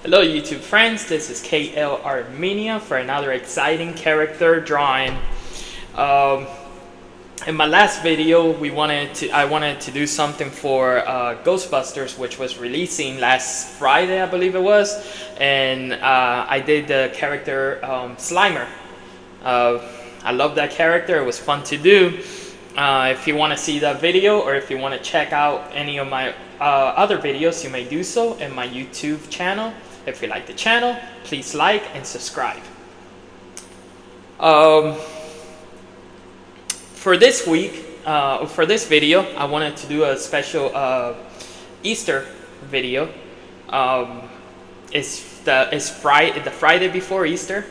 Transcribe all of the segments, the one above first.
Hello YouTube friends, this is KL Armenia for another exciting character drawing. In my last video, I wanted to do something for Ghostbusters, which was releasing last Friday, I believe it was, and I did the character Slimer. I love that character, it was fun to do. If you want to see that video, or if you want to check out any of my other videos, you may do so in my YouTube channel. If you like the channel, please like and subscribe. For this week, for this video, I wanted to do a special Easter video. It's the Friday before Easter,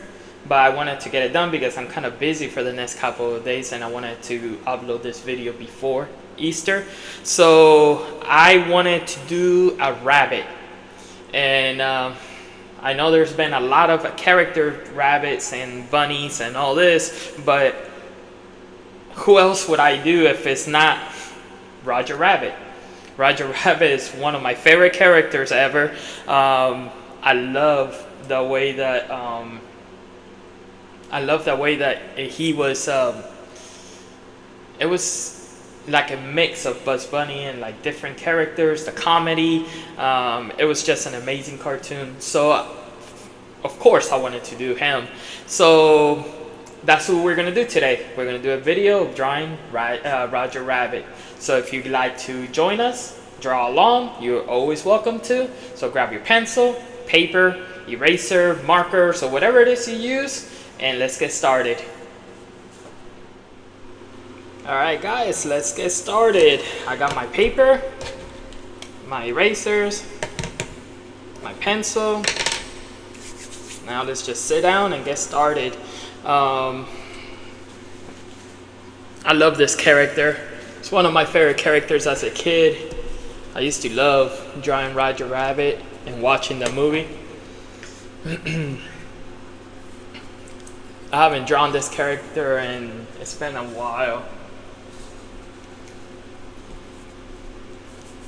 but I wanted to get it done because I'm kind of busy for the next couple of days, and I wanted to upload this video before Easter. So I wanted to do a rabbit, and I know there's been a lot of character rabbits and bunnies and all this, but who else would I do if it's not Roger Rabbit? Roger Rabbit is one of my favorite characters ever. I love the way that he was. It was like a mix of Bugs Bunny and like different characters, the comedy. It was just an amazing cartoon. So of course I wanted to do him. So that's what we're gonna do today. We're gonna do a video of drawing Roger Rabbit. So if you'd like to join us, draw along, you're always welcome to. So grab your pencil, paper, eraser, marker, so whatever it is you use, and let's get started. Alright guys, let's get started. I got my paper, my erasers, my pencil. Now let's just sit down and get started. I love this character. It's one of my favorite characters as a kid. I used to love drawing Roger Rabbit and watching the movie. I haven't drawn this character and it's been a while.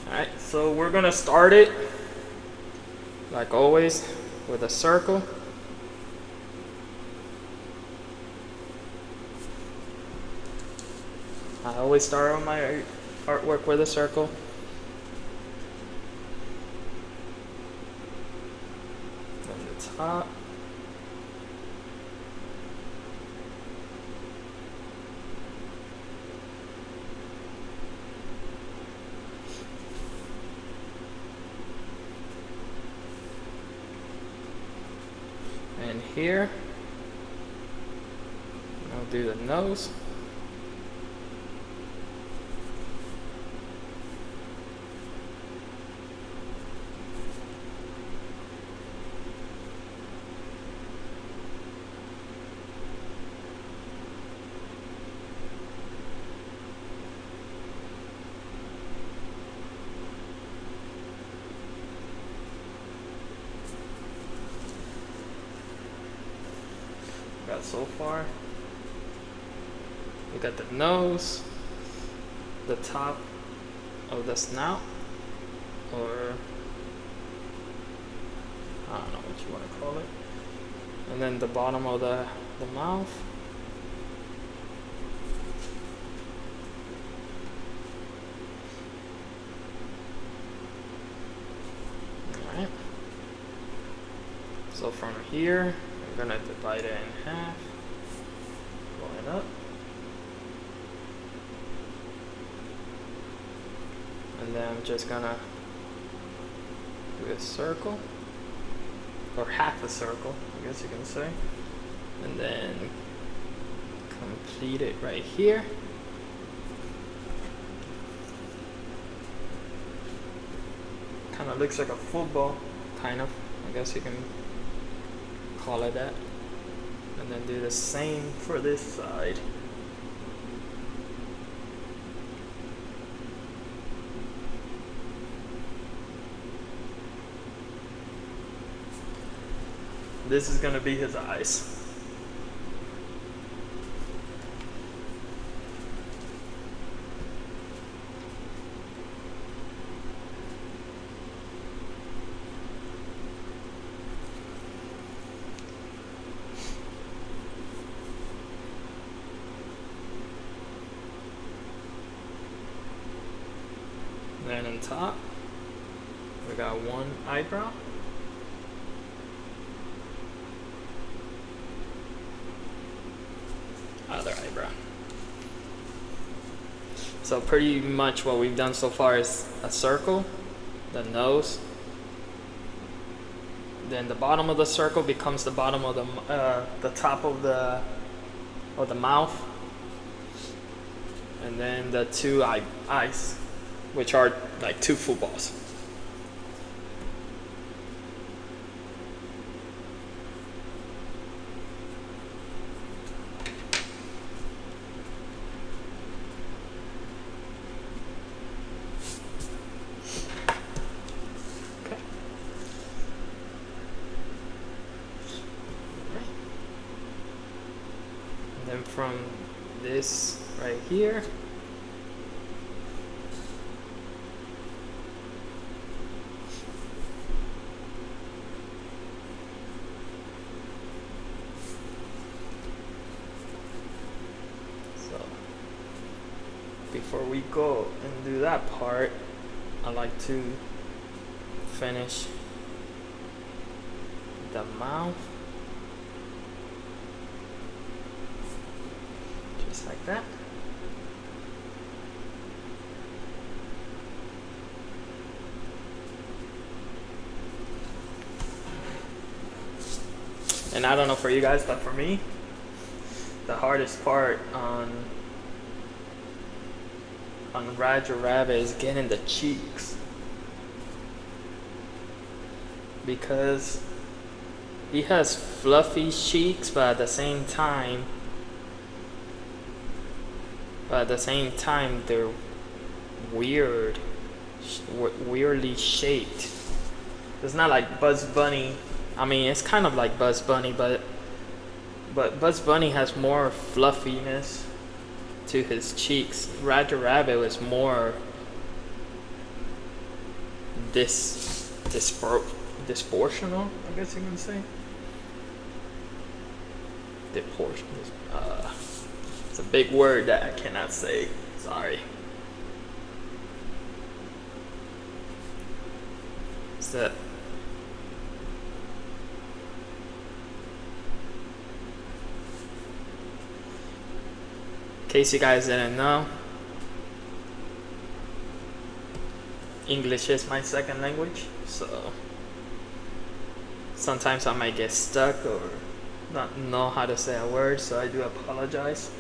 Alright, so we're gonna start it, like always, with a circle. I always start on my artwork with a circle. Then the top. And here, I'll do the nose. Got so far. We got the nose, the top of the snout, or I don't know what you want to call it, and then the bottom of the mouth. Alright. So from here, we're gonna divide it in half, going up, and then I'm just gonna do a circle, or half a circle, I guess you can say, and then complete it right here. Kind of looks like a football, kind of, I guess you can call it that. And then do the same for this side. This is gonna be his eyes. then on top, we got one eyebrow. Other eyebrow. So pretty much what we've done so far is a circle, the nose, then the bottom of the circle becomes the bottom of the top of the mouth, and then the two eyes, which are like two footballs. Then from this right here, so before we go and do that part, I like to finish the mouth. Just like that. And I don't know for you guys, but for me, the hardest part on Roger Rabbit is getting the cheeks, because he has fluffy cheeks, but at the same time they're weirdly shaped. It's not like Bugs Bunny. I mean, it's kind of like Bugs Bunny, but Bugs Bunny has more fluffiness to his cheeks. Roger Rabbit was more disproportional, I guess you can say. It's a big word that I cannot say. Sorry. So, in case you guys didn't know, English is my second language, so sometimes I might get stuck or not know how to say a word, so I do apologize.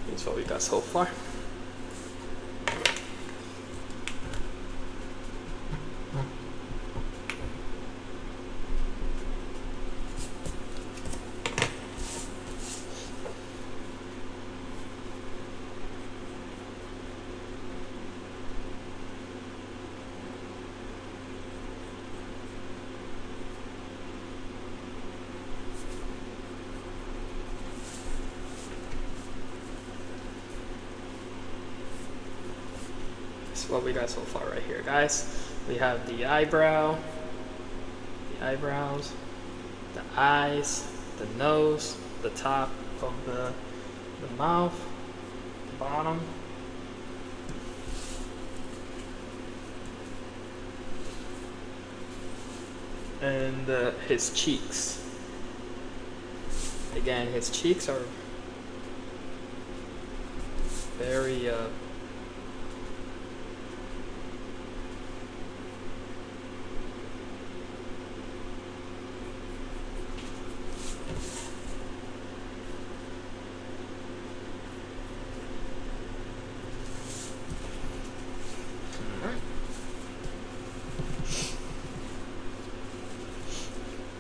Here's what we got so far. What we got so far right here, guys. We have the eyebrow, the eyebrows, the eyes, the nose, the top of the mouth, the bottom, and his cheeks. Again, his cheeks are very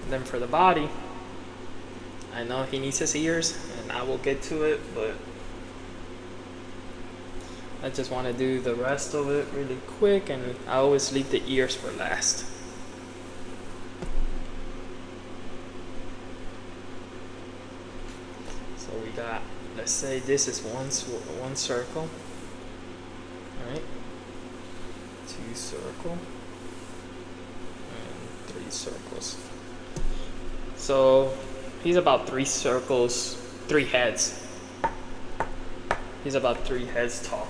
Then for the body, I know he needs his ears, and and I will get to it, but I just want to do the rest of it really quick, and I always leave the ears for last. So we got, let's say this is one circle, all right, 2 circle, and 3 circles. So he's about 3 circles, 3 heads. He's about 3 heads tall.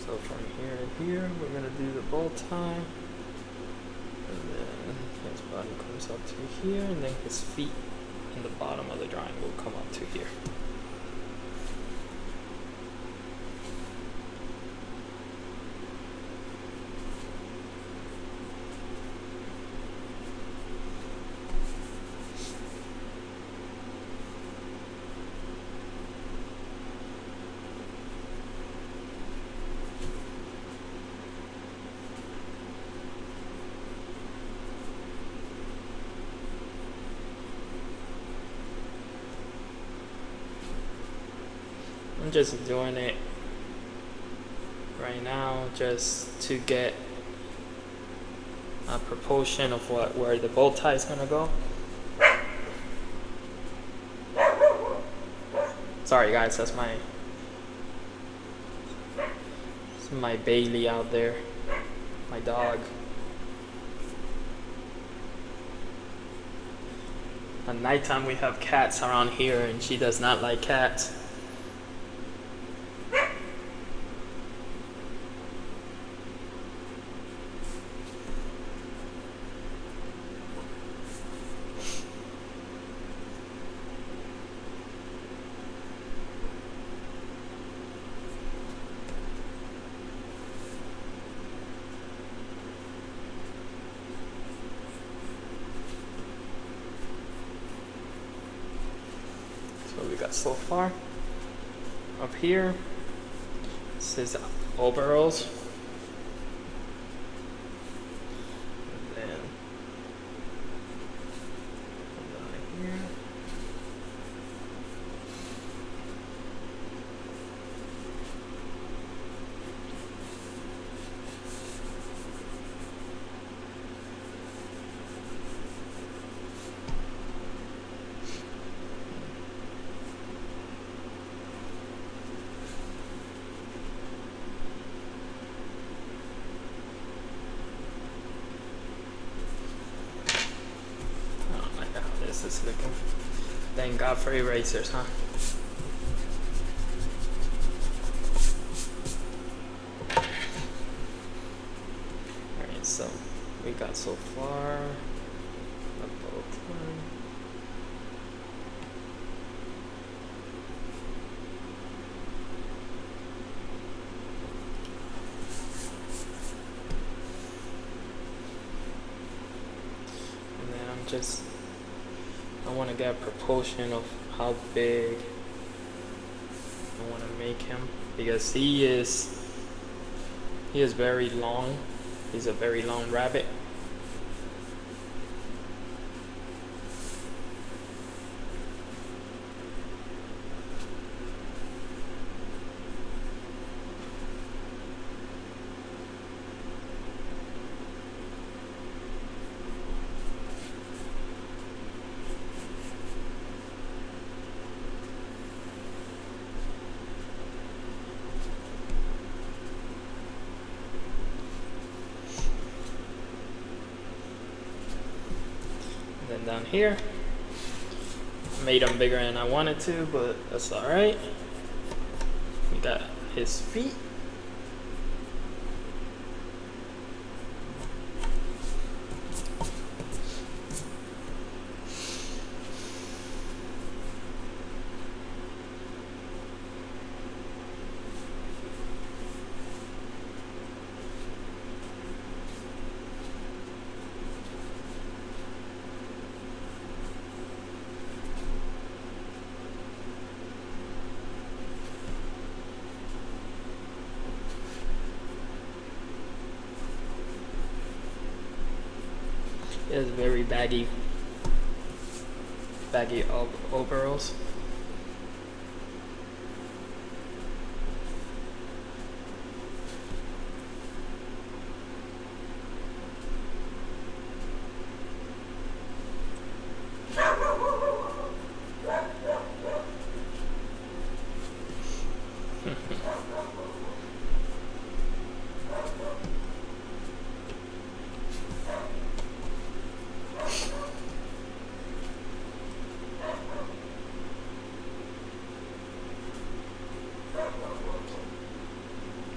So from here to here, we're gonna do the bow tie, and then his body comes up to here, and then his feet in the bottom of the drawing will come up to here. I'm just doing it right now just to get a proportion of where the bow tie is gonna go. Sorry guys, that's my Bailey out there, my dog. At nighttime we have cats around here, and she does not like cats. We got so far. Up here, this is overalls. And then down here. This is looking. Thank God for erasers, huh? Alright, so we got so far. And then I want to get a proportion of how big I want to make him, because he is very long. He's a very long rabbit. Then down here, made him bigger than I wanted to, but that's all right. We got his feet. has very baggy overalls.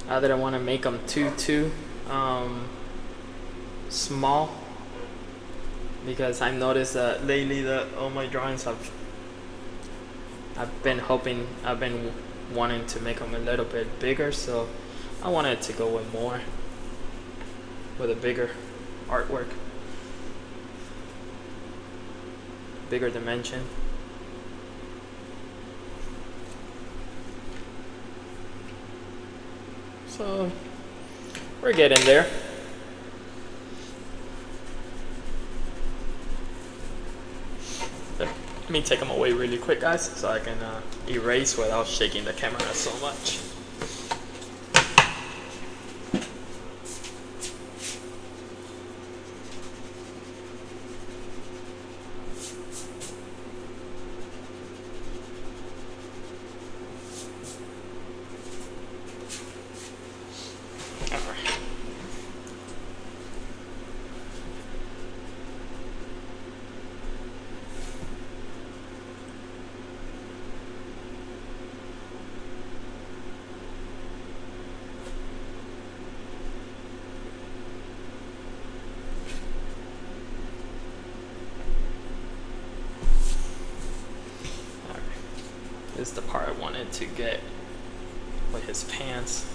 I didn't want to make them too small, because I noticed that lately that all my drawings I've been wanting to make them a little bit bigger, so I wanted to go with a bigger artwork, bigger dimension. So we're getting there. Let me take them away really quick, guys, so I can erase without shaking the camera so much. This is the part I wanted to get with his pants.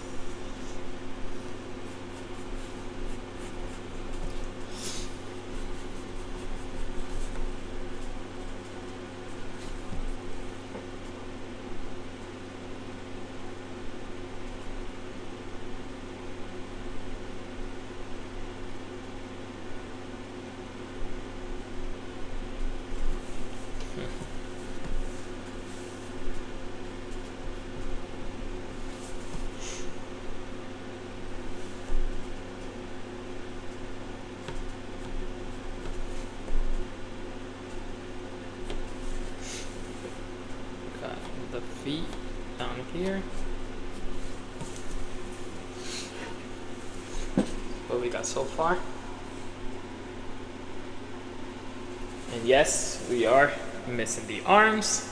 The feet down here. What we got so far. And yes, we are missing the arms.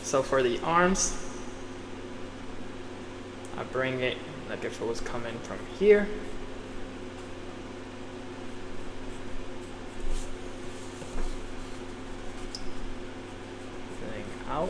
So for the arms, I bring it like if it was coming from here. Out.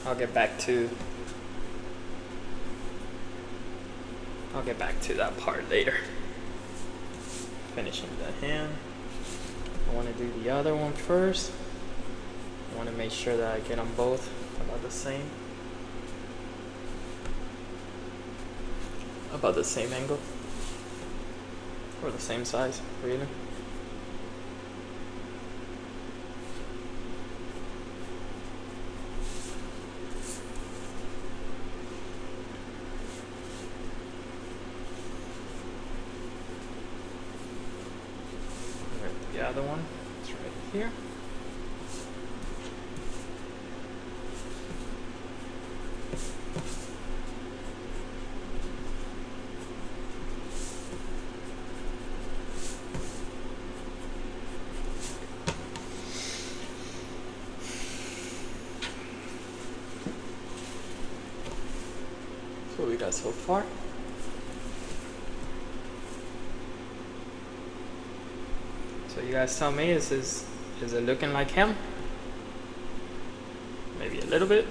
I'll get back to that part later. Finishing the hand. I want to do the other one first. I want to make sure that I get them both about the same angle, or the same size, really. The other one is right here. That's what we got so far. So you guys tell me, is it looking like him? Maybe a little bit.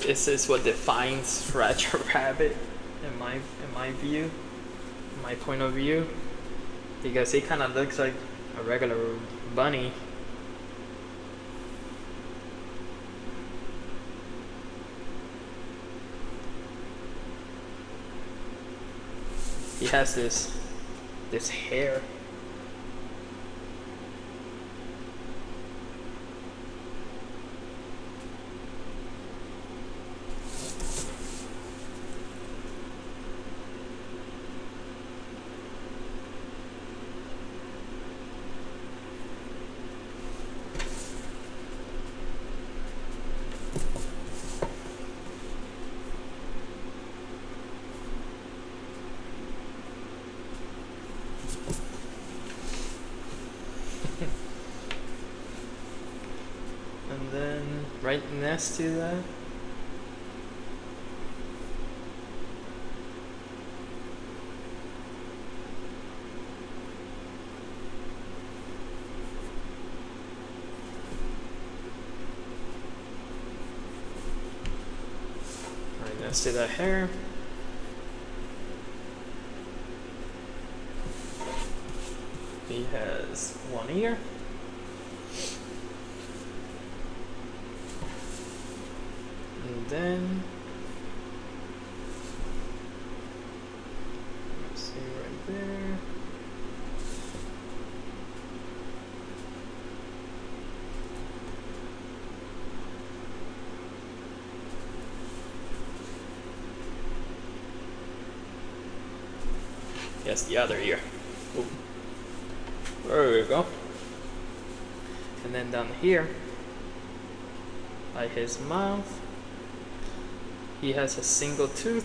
this is what defines Roger Rabbit in my view, my point of view, because he kind of looks like a regular bunny. He has this hair. And then right next to that, right next to that hair, he has one ear. And then, let's see right there. Yes, the other ear. Ooh. There we go. And then down here, by his mouth, he has a single tooth.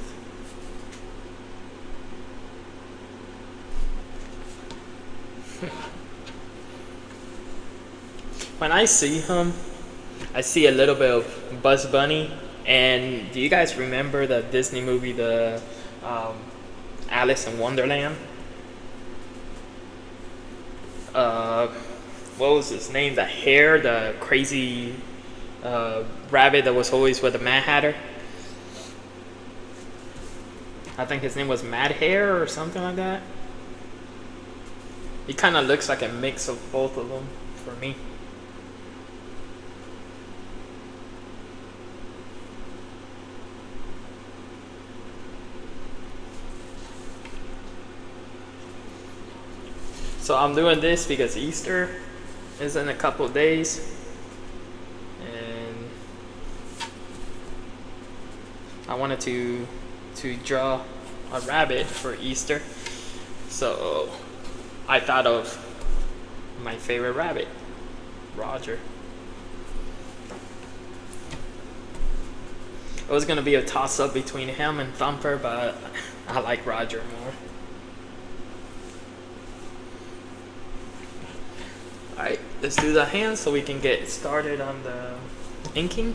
When I see him, I see a little bit of Bugs Bunny. And do you guys remember the Disney movie, the Alice in Wonderland? What was his name? The hare, the crazy rabbit that was always with the Mad Hatter. I think his name was Mad Hare or something like that. He kind of looks like a mix of both of them for me. So I'm doing this because Easter is in a couple of days, and I wanted to draw a rabbit for Easter, so I thought of my favorite rabbit, Roger. It was gonna be a toss-up between him and Thumper, but I like Roger more. Alright, let's do the hands so we can get started on the inking.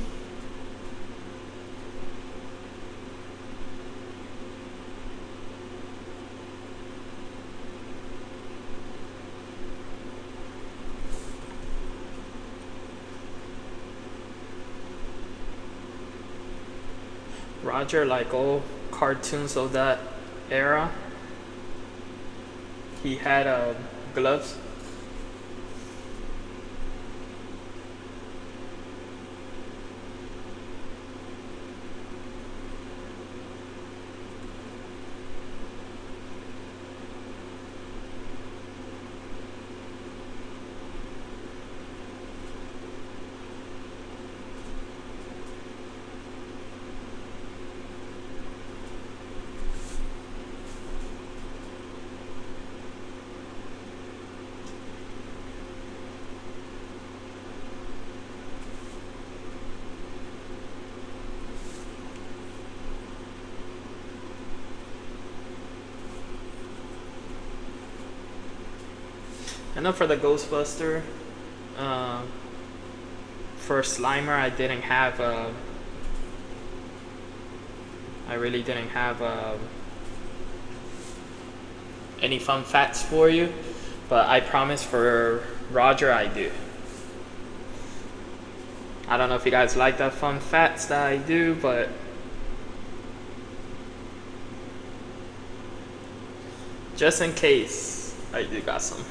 Roger, like all cartoons of that era, he had gloves. I know for the Ghostbuster, for Slimer, I didn't have. I really didn't have any fun facts for you, but I promise for Roger I do. I don't know if you guys like the fun facts that I do, but just in case, I do got some.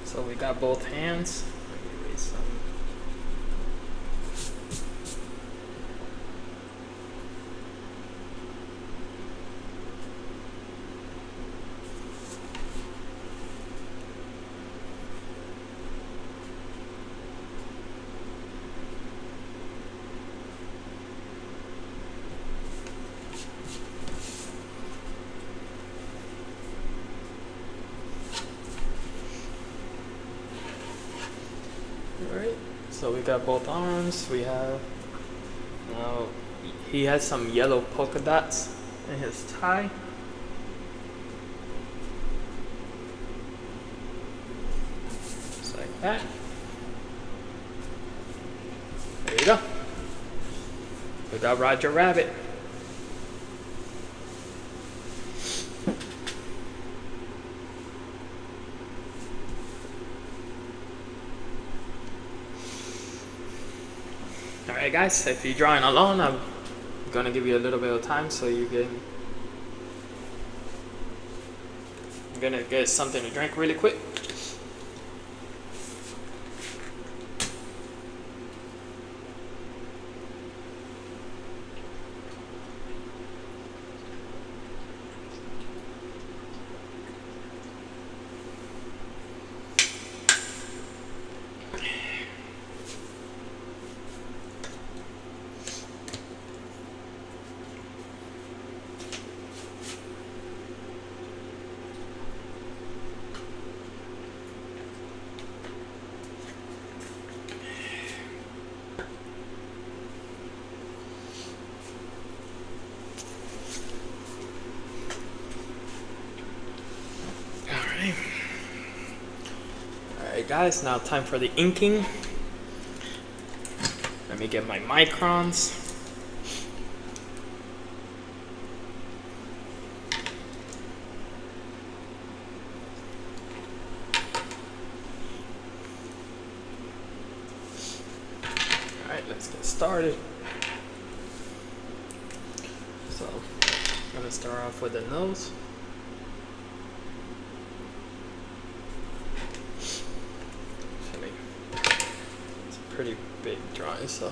So we got both hands. Let me erase some. Alright, so we got both arms. We have, now he has some yellow polka dots in his tie. Just like that. There you go. We got Roger Rabbit. Alright guys, if you're drawing alone, I'm gonna give you a little bit of time so you can, I'm gonna get something to drink really quick. Alright guys, now time for the inking. Let me get my microns. Alright, let's get started. So, I'm gonna start off with the nose. Pretty big drawing, so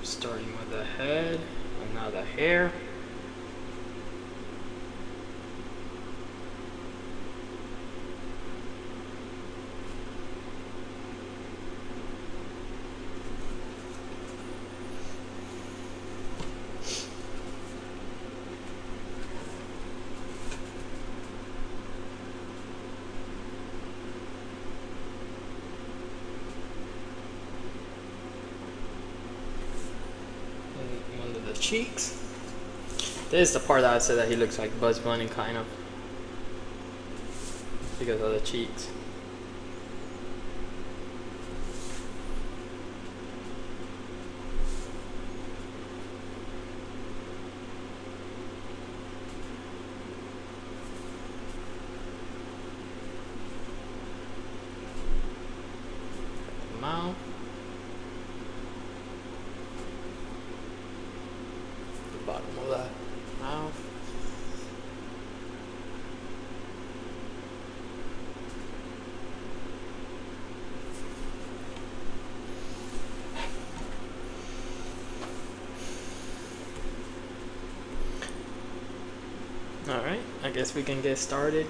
starting with the head and now the hair. cheeks. This is the part that I said that he looks like Bugs Bunny, kind of, because of the cheeks. Mouth. The bottom of that mouth. Alright, I guess we can get started.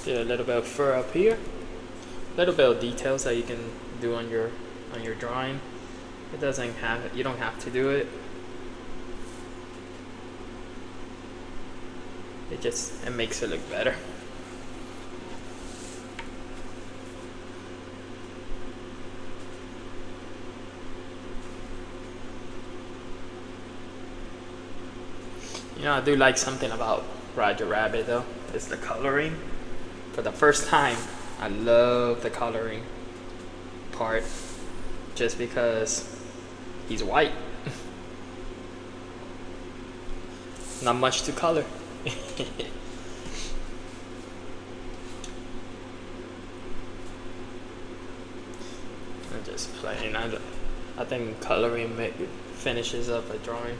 Get a little bit of fur up here. A little bit of details that you can do on your drawing. It doesn't have, you don't have to do it. It makes it look better. You know, I do like something about Roger Rabbit though. It's the coloring. For the first time, I love the coloring part, just because he's white. Not much to color. I'm just playing. I think coloring finishes up a drawing.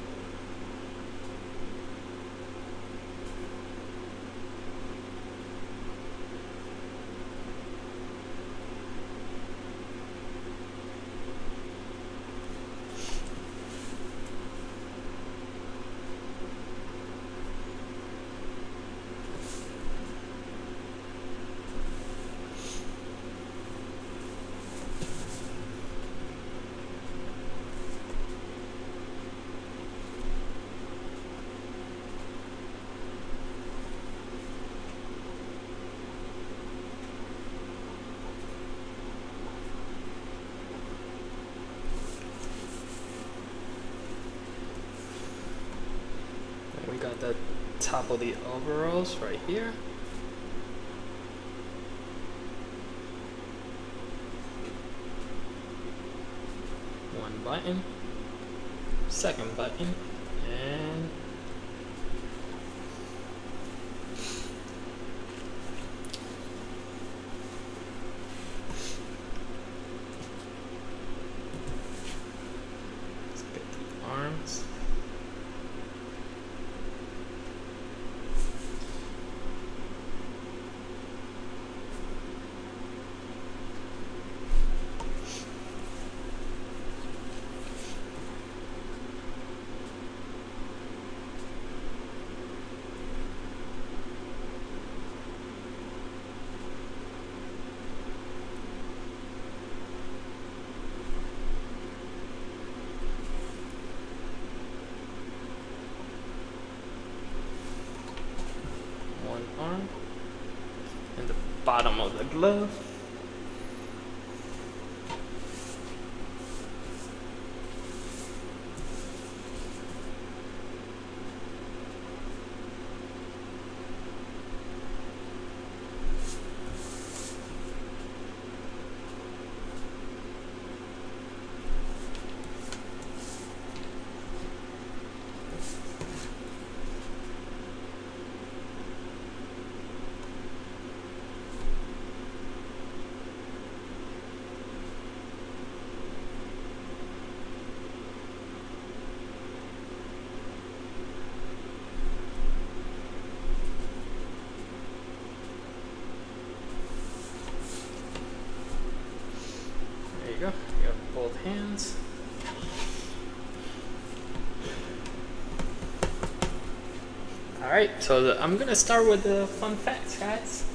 We got the top of the overalls right here. One button, second button, and let's get the arms. Arm and the bottom of the glove. You have both hands. Alright, so I'm gonna start with the fun facts, guys.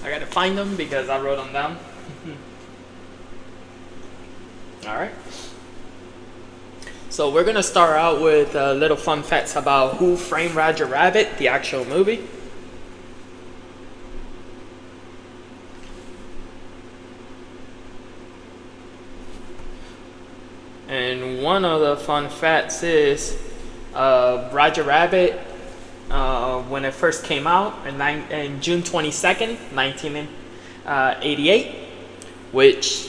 I I gotta find them because I wrote them down. All right. So we're gonna start out with little fun facts about Who Framed Roger Rabbit, the actual movie. And one of the fun facts is Roger Rabbit, when it first came out in June 22nd, 1988, which,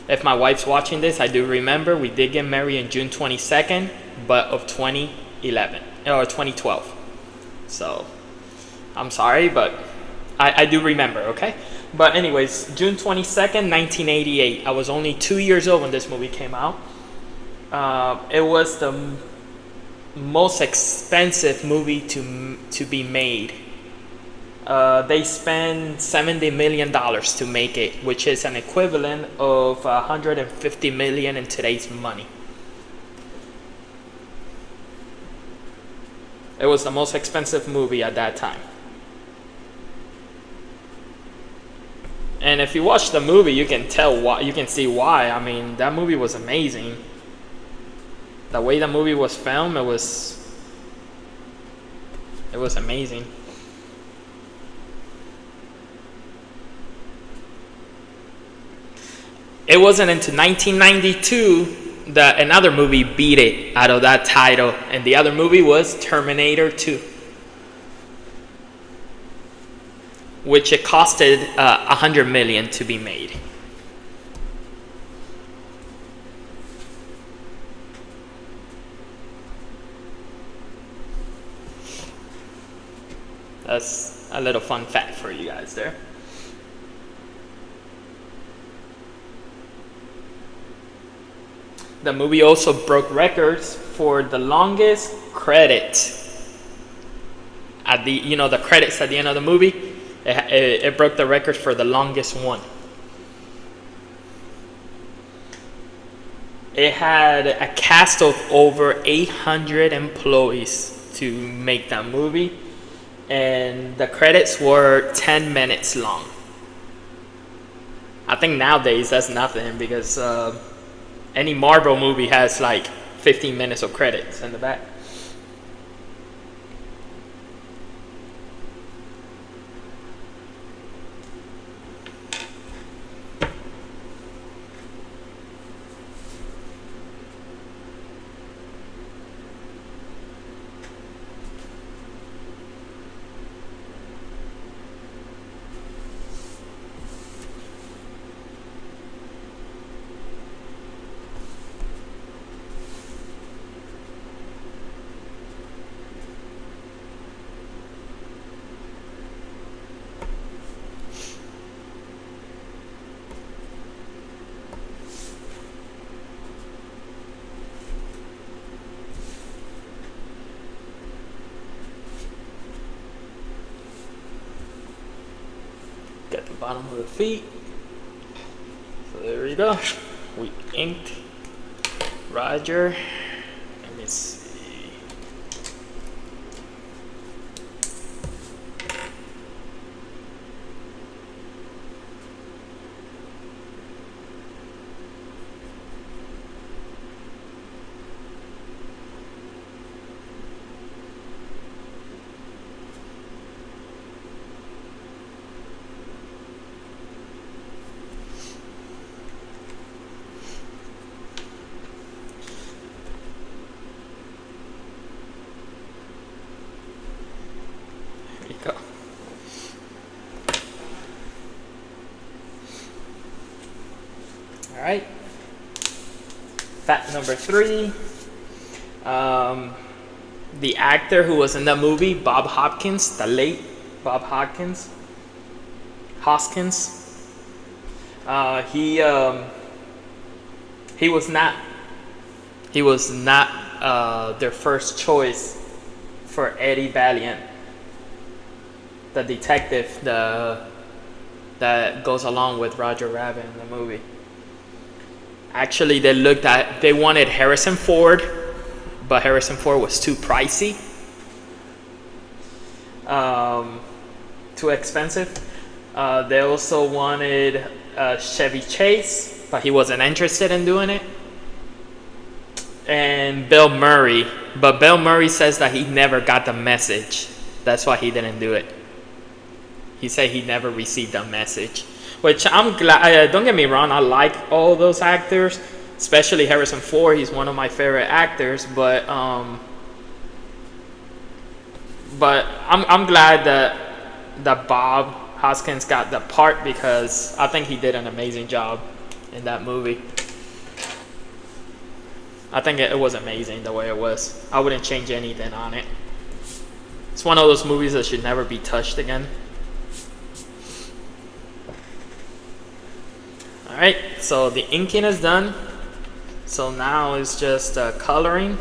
if my wife's watching this, I do remember we did get married on June 22nd, but of 2011 or 2012. So I'm sorry, but I do remember, okay? But anyways, June 22nd, 1988. I was only 2 years old when this movie came out. It was the most expensive movie to be made. They spent $70 million to make it, which is an equivalent of $150 million in today's money. It was the most expensive movie at that time. And if you watch the movie, you can tell why. You can see why. I mean, that movie was amazing. The way the movie was filmed, it was amazing. It wasn't until 1992 that another movie beat it out of that title, and the other movie was Terminator 2. Which it costed $100 million to be made. That's a little fun fact for you guys there. The movie also broke records for the longest credit. At the the credits at the end of the movie. It broke the record for the longest one. It had a cast of over 800 employees to make that movie, and the credits were 10 minutes long. I think nowadays that's nothing because any Marvel movie has like 15 minutes of credits in the back. Got the bottom of the feet. So there we go. We inked Roger. Let me see. Go. All right. Fact number 3. The actor who was in the movie, Bob Hopkins, the late Bob Hoskins, he was not their first choice for Eddie Valiant, the detective that goes along with Roger Rabbit in the movie. Actually, they wanted Harrison Ford, but Harrison Ford was too pricey, too expensive. They also wanted Chevy Chase, but he wasn't interested in doing it. And Bill Murray, but Bill Murray says that he never got the message. That's why he didn't do it. He said he never received the message, which I'm glad. Don't get me wrong, I like all those actors, especially Harrison Ford. He's one of my favorite actors, but I'm glad that Bob Hoskins got the part, because I think he did an amazing job in that movie. I think it was amazing the way it was. I wouldn't change anything on it. It's one of those movies that should never be touched again. Alright, so the inking is done. So now it's just coloring.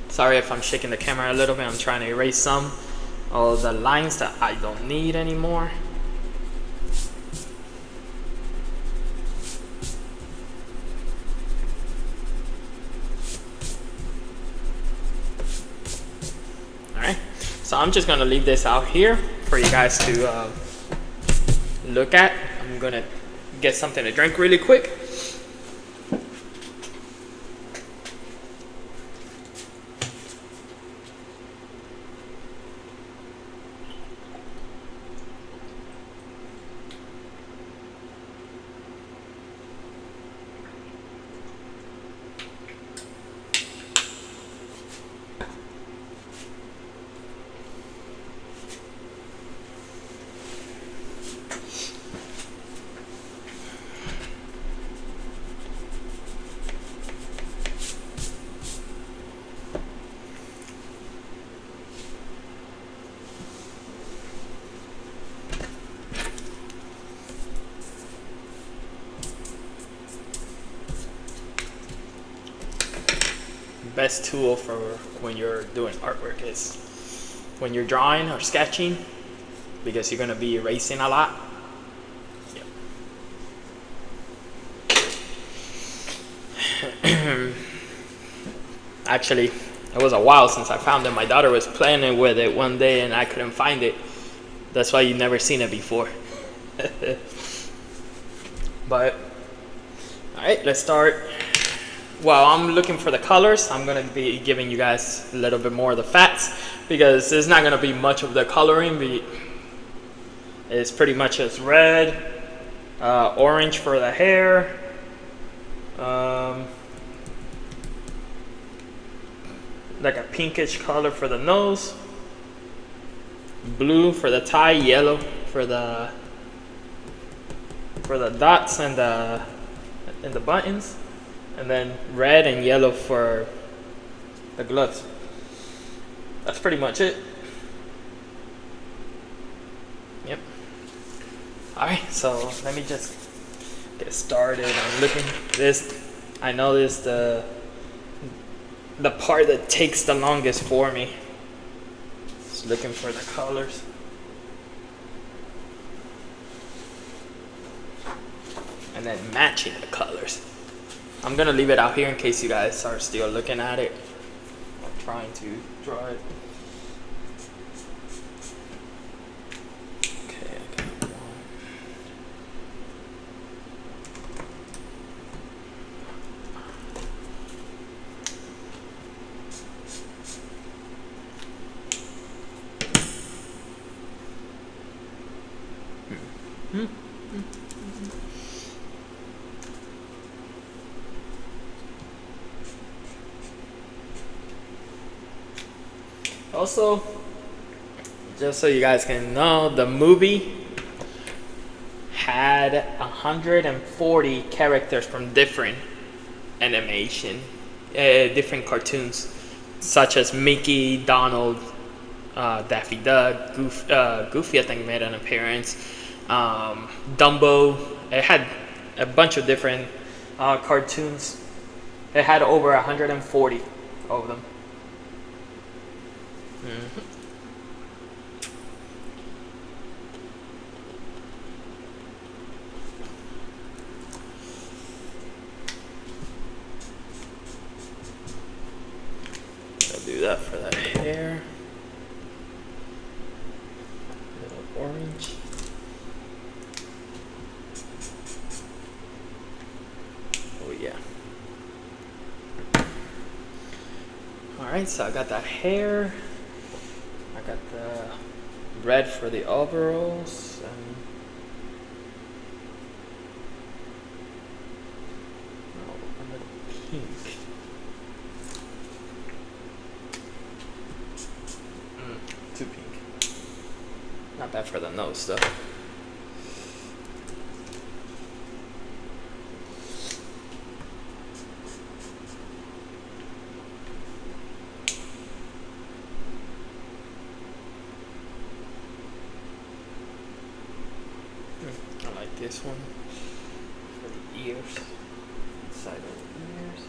Sorry if I'm shaking the camera a little bit. I'm trying to erase some of the lines that I don't need anymore. Alright, so I'm just gonna leave this out here for you guys to look at. I'm gonna get something to drink really quick. Best tool for when you're doing artwork is when you're drawing or sketching, because you're going to be erasing a lot. Yep. Actually, it was a while since I found it. My daughter was playing with it one day and I couldn't find it. That's why you've never seen it before. But alright, let's start. While I'm looking for the colors, I'm going to be giving you guys a little bit more of the facts, because there's not going to be much of the coloring. It's pretty much just red, orange for the hair, like a pinkish color for the nose, blue for the tie, yellow for the dots and the buttons, and then red and yellow for the gloves. That's pretty much it. Yep. Alright, so let me just get started. I'm looking this. I know this the part that takes the longest for me. Just looking for the colors. And then matching the colors. I'm gonna leave it out here in case you guys are still looking at it. I'm trying to draw it. Okay, I got one. Also, just so you guys can know, the movie had 140 characters from different animation, different cartoons, such as Mickey, Donald, Daffy Duck, Goofy I think made an appearance, Dumbo. It had a bunch of different cartoons. It had over 140 of them. Mm-hmm. I'll do that for that hair. Alright, so I got the hair. I got the red for the overalls. And a little pink. Too pink. Not bad for the nose though. I like this one for the ears, inside of the ears.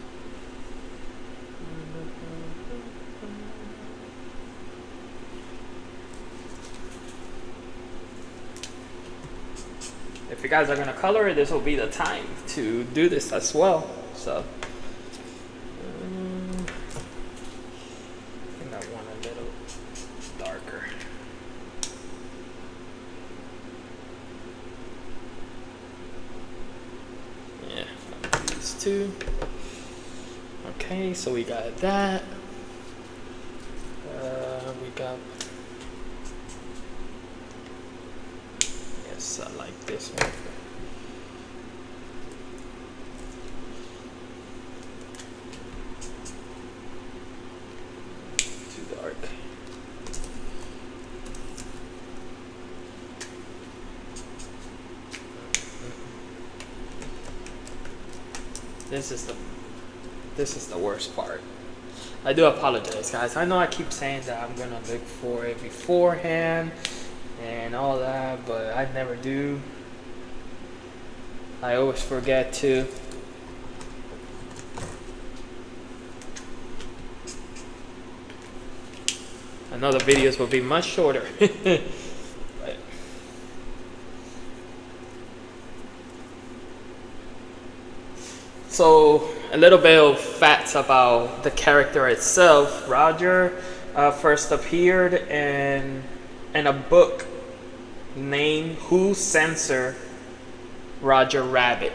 If you guys are gonna color it, this will be the time to do this as well. So I think I want a little darker. Yeah, these two. Okay, so we got that. We got. Yes, I like this one. Too dark. This is the worst part. I do apologize, guys. I know I keep saying that I'm gonna look for it beforehand and all that, but I never do. I always forget to. I know the videos will be much shorter. But so a little bit of facts about the character itself. Roger first appeared in a book named Who Censored Roger Rabbit.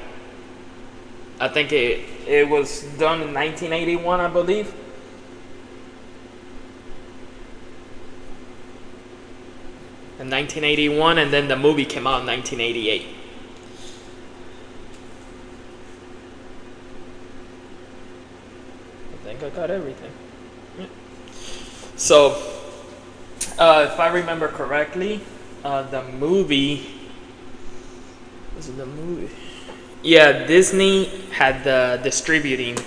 I think it was done in 1981, I believe. In 1981, and then the movie came out in 1988. I think I got everything. Yeah. So, if I remember correctly, the movie. Was it the movie? Yeah, Disney had the distributing.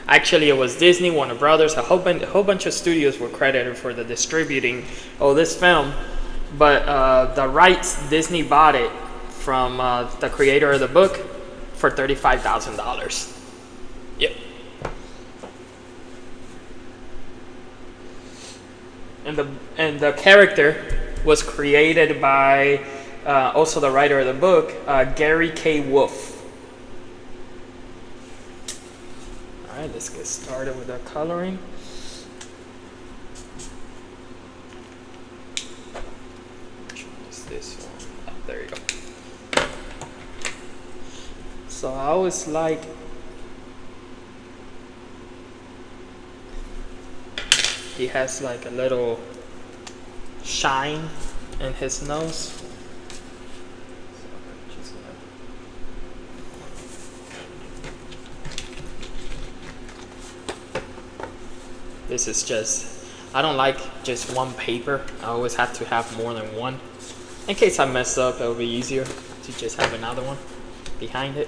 Actually, it was Disney, Warner Brothers, a whole bunch of studios were credited for the distributing of this film. But the rights, Disney bought it from the creator of the book for $35,000. Yep. And the character was created by also the writer of the book, Gary K. Wolf. All right, let's get started with the coloring. Which one is this one? Oh, there you go. So I always like he has like a little shine in his nose. This is just, I don't like just one paper. I always have to have more than one. In case I mess up, it'll be easier to just have another one behind it.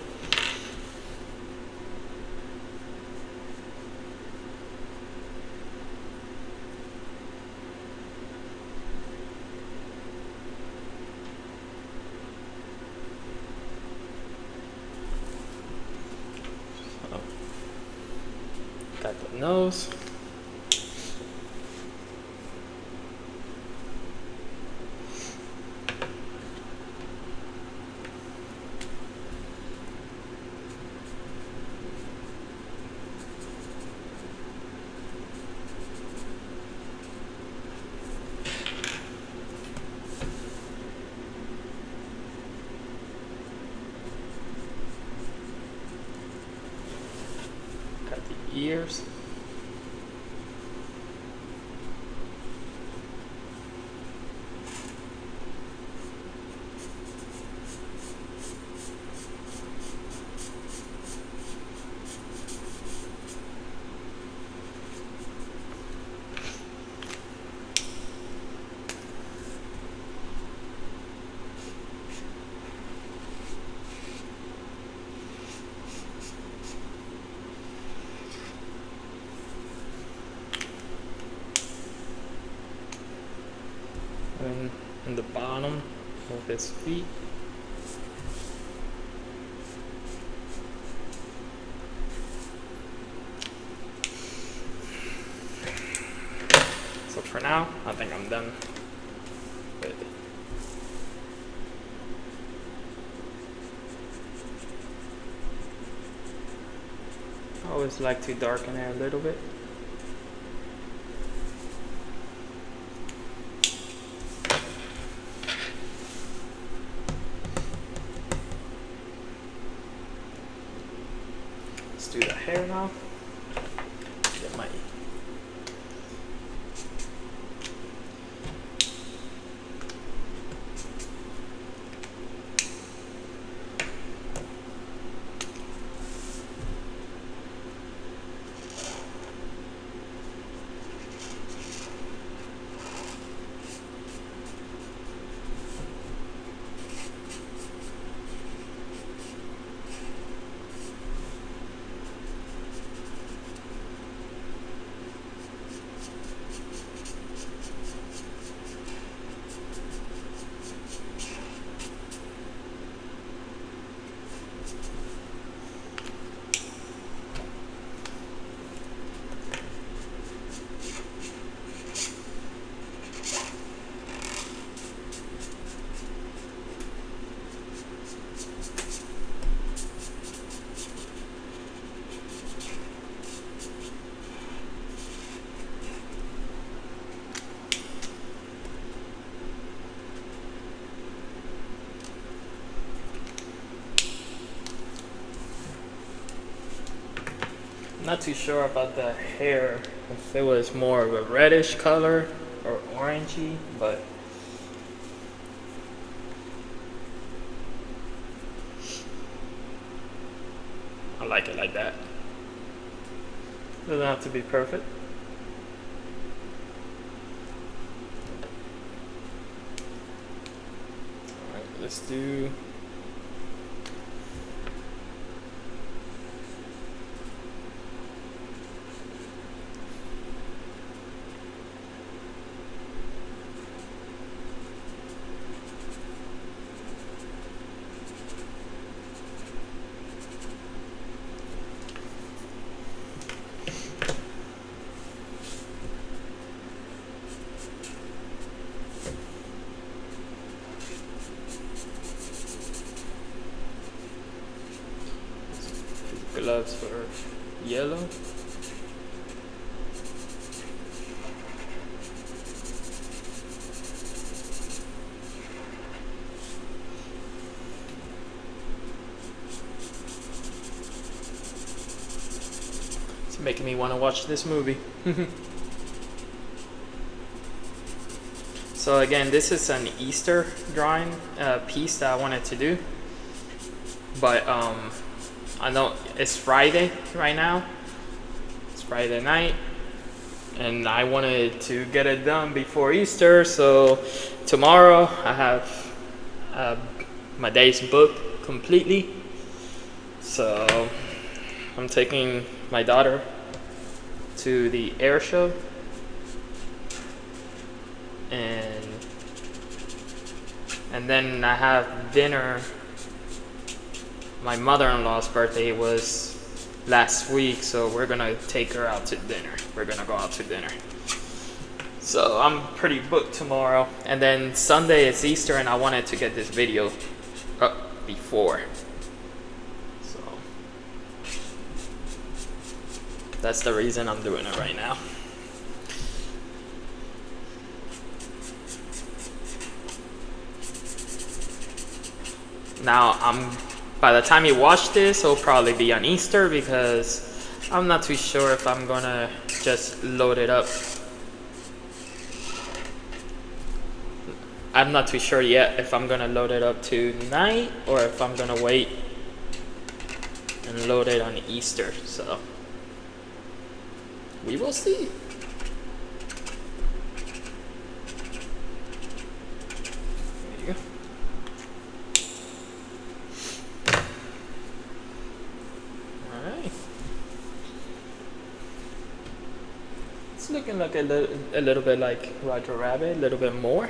So, got the nose. Got the ears. in the bottom of his feet. So for now, I think I'm done with it. I always like to darken it a little bit. Let's do the hair now. Get my not too sure about the hair, if it was more of a reddish color or orangey, but I like it like that. Doesn't have to be perfect. Alright, let's do gloves for yellow. It's making me want to watch this movie. So again, this is an Easter drawing piece that I wanted to do, but I know it's Friday right now. It's Friday night, and I wanted to get it done before Easter. So tomorrow I have my days booked completely. So I'm taking my daughter to the air show, and then I have dinner. My mother-in-law's birthday was last week, so we're gonna take her out to dinner. We're gonna go out to dinner. So I'm pretty booked tomorrow. And then Sunday is Easter, and I wanted to get this video up before. So that's the reason I'm doing it right now. Now by the time you watch this, it'll probably be on Easter, because I'm not too sure if I'm gonna just load it up. I'm not too sure yet if I'm gonna load it up tonight or if I'm gonna wait and load it on Easter. So we will see. There you go. It's looking like a little bit like Roger Rabbit, a little bit more.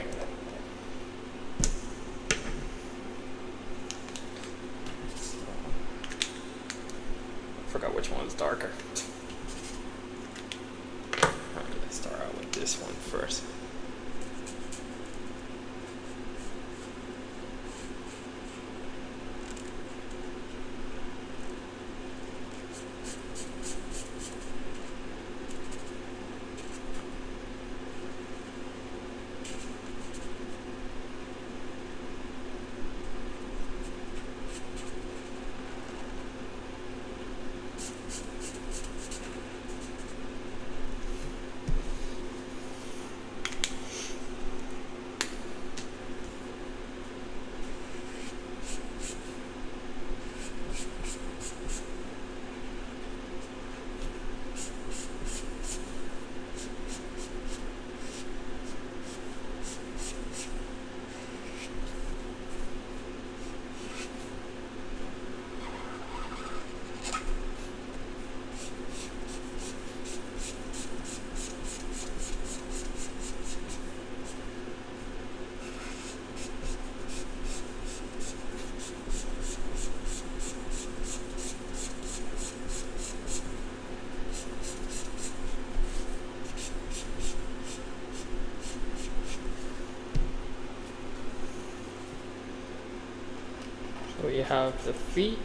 we have the feet,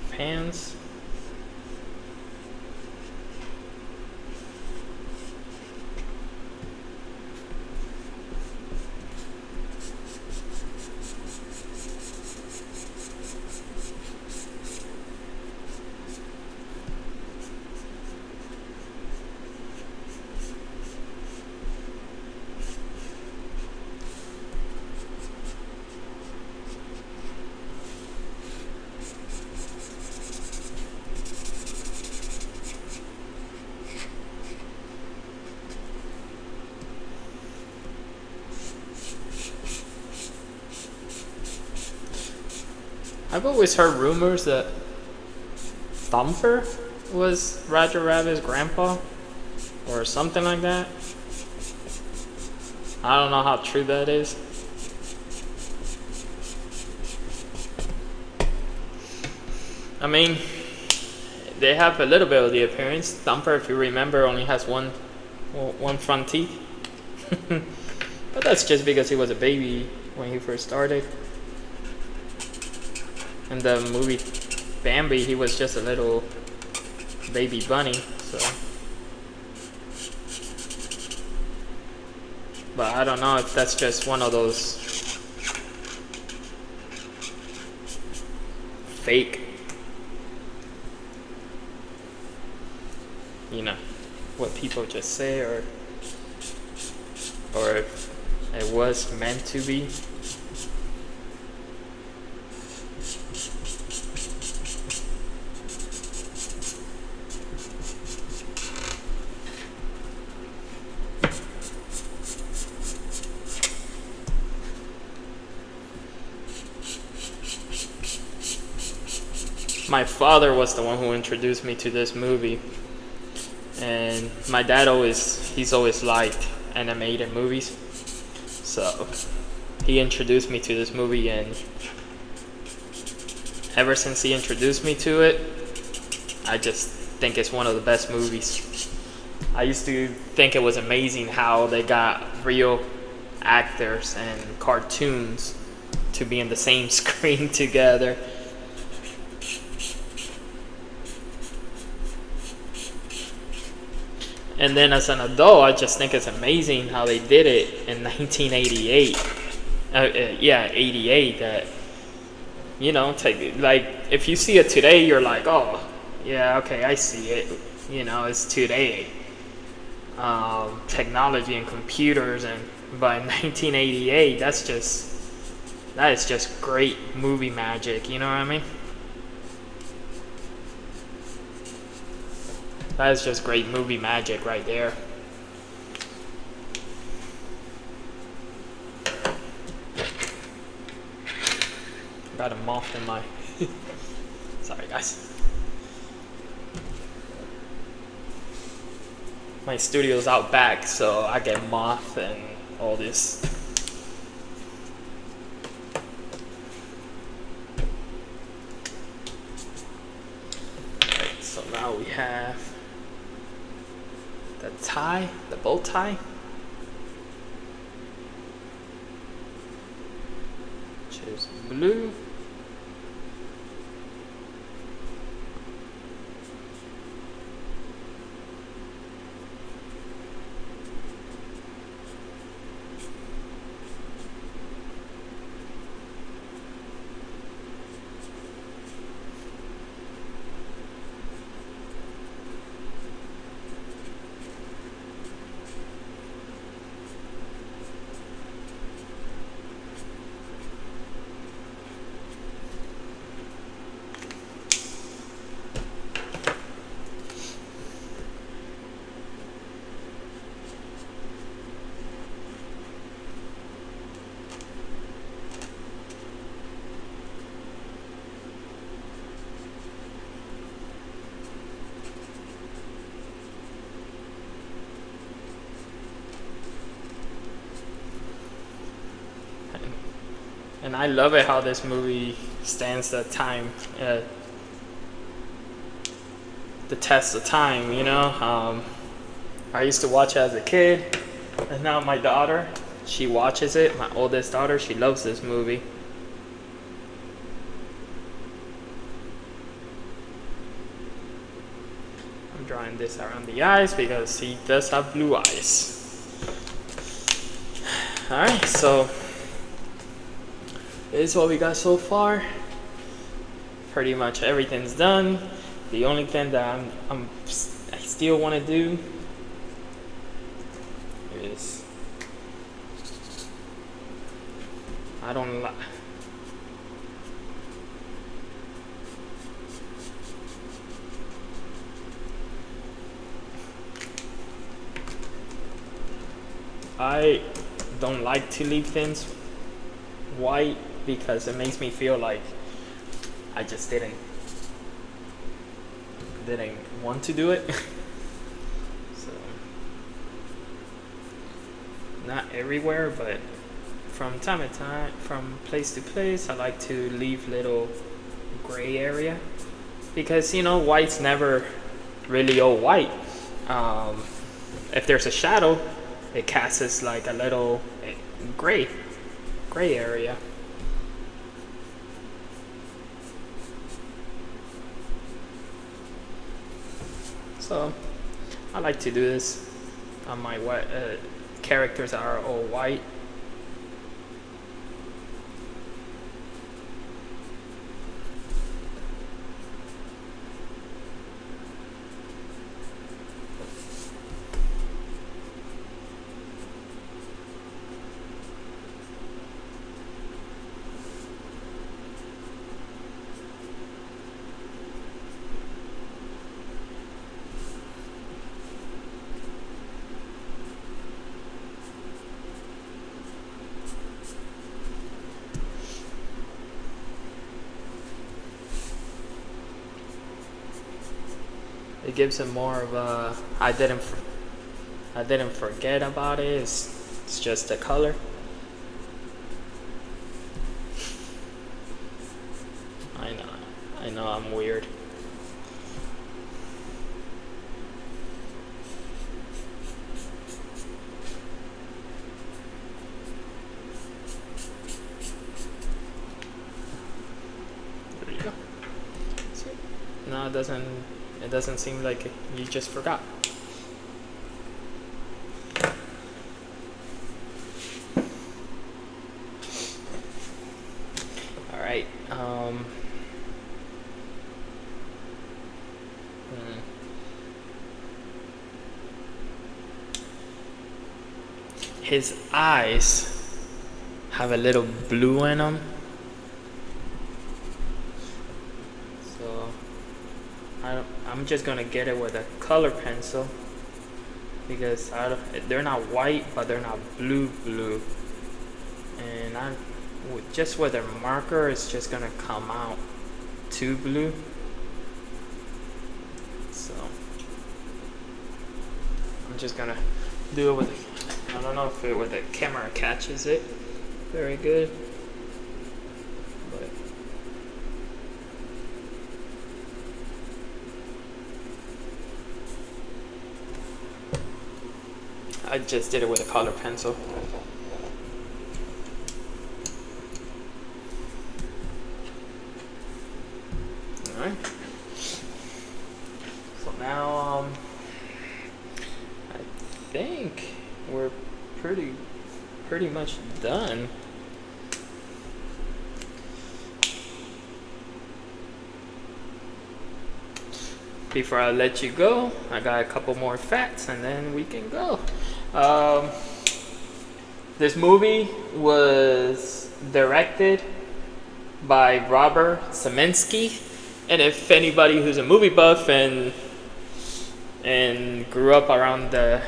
the hands. I've always heard rumors that Thumper was Roger Rabbit's grandpa or something like that. I don't know how true that is. I mean, they have a little bit of the appearance. Thumper, if you remember, only has one front teeth. But that's just because he was a baby when he first started. In the movie Bambi, he was just a little baby bunny, so. But I don't know if that's just one of those fake, you know, what people just say, or if it was meant to be. My father was the one who introduced me to this movie, and my dad he's always liked animated movies, so he introduced me to this movie, and ever since he introduced me to it, I just think it's one of the best movies. I used to think it was amazing how they got real actors and cartoons to be in the same screen together. And then as an adult, I just think it's amazing how they did it in 1988. 88. That, you know, like if you see it today, you're like, oh, yeah, okay, I see it. You know, it's today. Technology and computers, but in 1988, that is just great movie magic. You know what I mean? That is just great movie magic right there. Got a moth in my... Sorry, guys. My studio's out back, so I get moth and all this. Alright, so now we have the tie, the bow tie, which is blue. And I love it how this movie stands the test of time, you know. I used to watch it as a kid, and now my daughter, she watches it. My oldest daughter, she loves this movie. I'm drawing this around the eyes because he does have blue eyes. Alright, so this is what we got so far. Pretty much everything's done. The only thing that I still want to do is I don't like. I don't like to leave things white because it makes me feel like I just didn't want to do it. So not everywhere, but from time to time, from place to place, I like to leave little gray area because, you know, white's never really all white. If there's a shadow, it casts like a little gray area. So I like to do this on my white characters that are all white. It gives it more of a I didn't forget about it. It's just the color. I know I'm weird. There you go. See? No, it doesn't seem like you just forgot. All right. His eyes have a little blue in them. So I'm just gonna get it with a color pencil because they're not white, but they're not blue. And just with a marker, it's just gonna come out too blue. So I'm just gonna do it with. I don't know if with the camera catches it very good, but I just did it with a color pencil. Alright. So now I think we're pretty much done. Before I let you go, I got a couple more facts and then we can go. This movie was directed by Robert Zemeckis, and if anybody who's a movie buff and grew up around the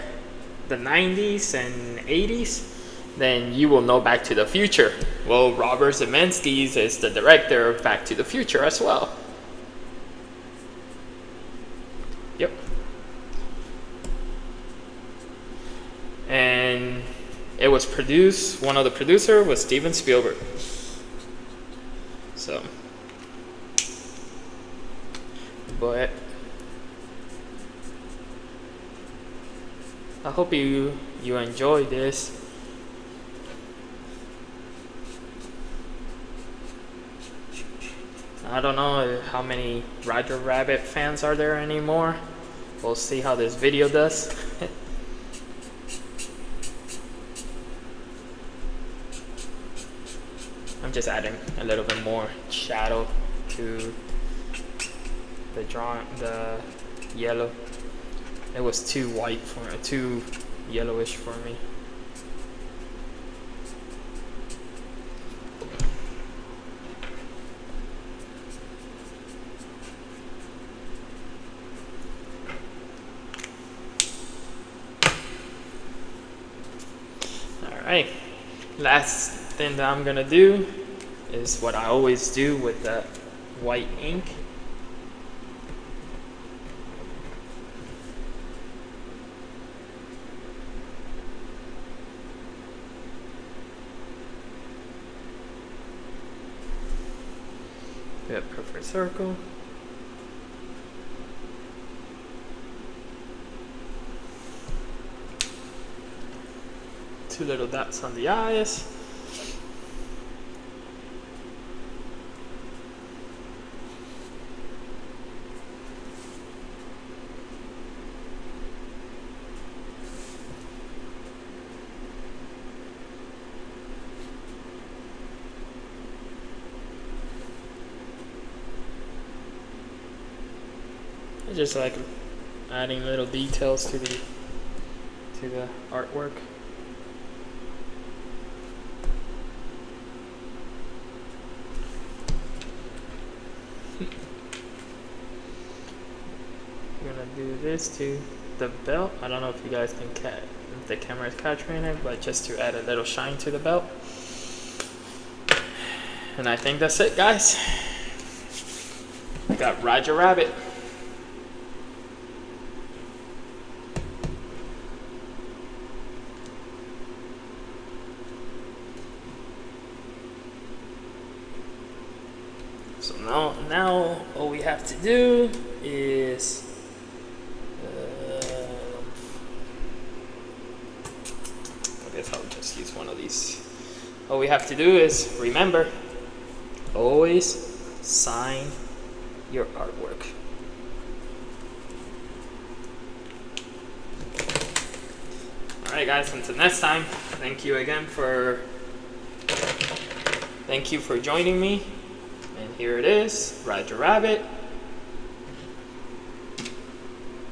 90s and 80s, then you will know Back to the Future. Well, Robert Zemeckis is the director of Back to the Future as well. Yep. And it was produced, one of the producers was Steven Spielberg. So, but I hope you enjoyed this. I don't know how many Roger Rabbit fans are there anymore, We'll see how this video does. I'm just adding a little bit more shadow to the yellow. It was too white too yellowish for me. Alright, last thing that I'm gonna do is what I always do with the white ink. Do a perfect circle. Two little dots on the eyes. Just like adding little details to the artwork. I'm gonna do this to the belt. I don't know if you guys can catch, if the camera is capturing it, but just to add a little shine to the belt. And I think that's it, guys. I got Roger Rabbit. So now all we have to do is I guess I'll just use one of these. All we have to do is remember, always sign your artwork. Alright guys, until next time, thank you for joining me. And here it is, Roger Rabbit.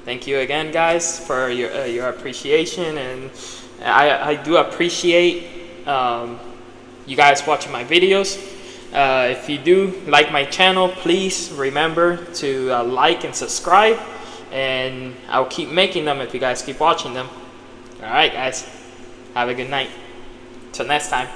Thank you again, guys, for your appreciation, and I do appreciate you guys watching my videos. If you do like my channel, please remember to like and subscribe, and I'll keep making them if you guys keep watching them. All right, guys, have a good night. Till next time.